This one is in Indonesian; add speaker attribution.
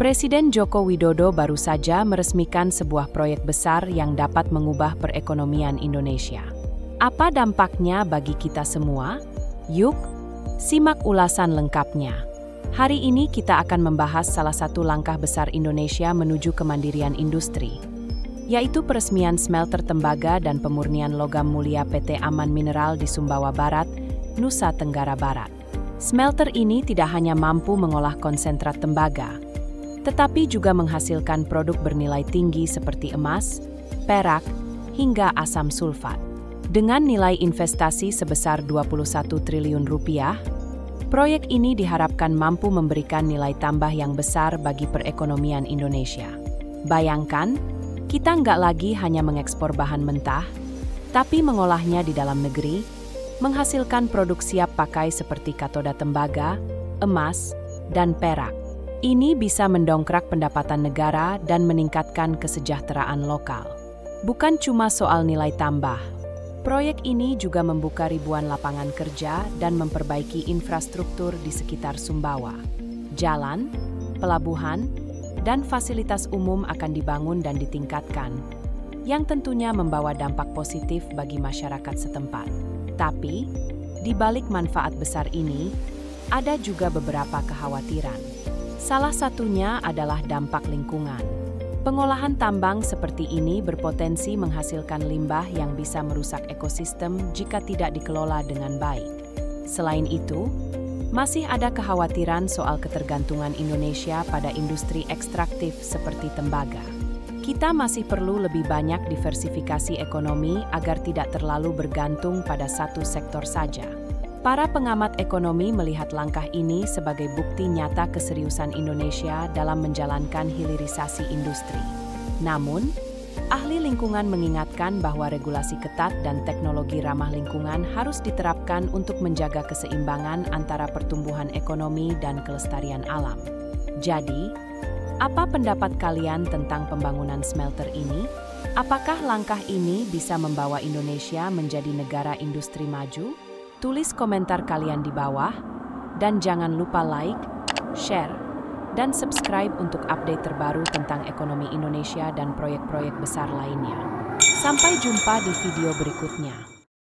Speaker 1: Presiden Joko Widodo baru saja meresmikan sebuah proyek besar yang dapat mengubah perekonomian Indonesia. Apa dampaknya bagi kita semua? Yuk, simak ulasan lengkapnya. Hari ini kita akan membahas salah satu langkah besar Indonesia menuju kemandirian industri, yaitu peresmian smelter tembaga dan pemurnian logam mulia PT Aman Mineral di Sumbawa Barat, Nusa Tenggara Barat. Smelter ini tidak hanya mampu mengolah konsentrat tembaga, tetapi juga menghasilkan produk bernilai tinggi seperti emas, perak, hingga asam sulfat. Dengan nilai investasi sebesar 21 triliun rupiah, proyek ini diharapkan mampu memberikan nilai tambah yang besar bagi perekonomian Indonesia. Bayangkan, kita nggak lagi hanya mengekspor bahan mentah, tapi mengolahnya di dalam negeri, menghasilkan produk siap pakai seperti katoda tembaga, emas, dan perak. Ini bisa mendongkrak pendapatan negara dan meningkatkan kesejahteraan lokal. Bukan cuma soal nilai tambah, proyek ini juga membuka ribuan lapangan kerja dan memperbaiki infrastruktur di sekitar Sumbawa. Jalan, pelabuhan, dan fasilitas umum akan dibangun dan ditingkatkan, yang tentunya membawa dampak positif bagi masyarakat setempat. Tapi, di balik manfaat besar ini, ada juga beberapa kekhawatiran. Salah satunya adalah dampak lingkungan. Pengolahan tambang seperti ini berpotensi menghasilkan limbah yang bisa merusak ekosistem jika tidak dikelola dengan baik. Selain itu, masih ada kekhawatiran soal ketergantungan Indonesia pada industri ekstraktif seperti tembaga. Kita masih perlu lebih banyak diversifikasi ekonomi agar tidak terlalu bergantung pada satu sektor saja. Para pengamat ekonomi melihat langkah ini sebagai bukti nyata keseriusan Indonesia dalam menjalankan hilirisasi industri. Namun, ahli lingkungan mengingatkan bahwa regulasi ketat dan teknologi ramah lingkungan harus diterapkan untuk menjaga keseimbangan antara pertumbuhan ekonomi dan kelestarian alam. Jadi, apa pendapat kalian tentang pembangunan smelter ini? Apakah langkah ini bisa membawa Indonesia menjadi negara industri maju? Tulis komentar kalian di bawah, dan jangan lupa like, share, dan subscribe untuk update terbaru tentang ekonomi Indonesia dan proyek-proyek besar lainnya. Sampai jumpa di video berikutnya.